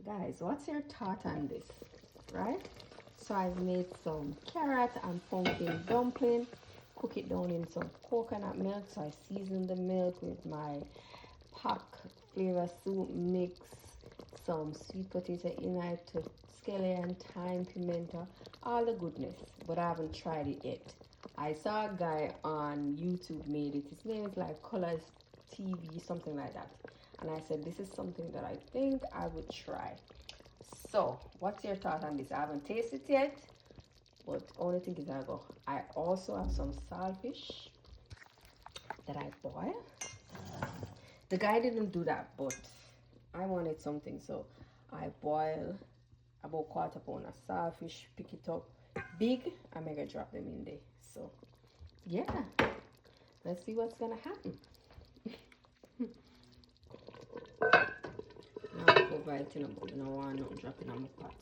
Guys, what's your thought on this, right? So I've made some carrot and pumpkin dumpling, cook it down in some coconut milk. So I season the milk with my pak flavor soup mix, some sweet potato in it, scallion, thyme, pimento, all the goodness, but I haven't tried it yet. I saw a guy on YouTube made it. His name is like Colors TV, something like that. And I said, this is something that I think I would try. So, what's your thought on this? I haven't tasted it yet, but only thing is I also have some saltfish that I boil. The guy didn't do that, but I wanted something, so I boil about quarter pound of saltfish, pick it up big, I'm gonna drop them in there. So yeah, let's see what's gonna happen. Now I'm over it in a bowl. I don't want nothing dropping on my pot.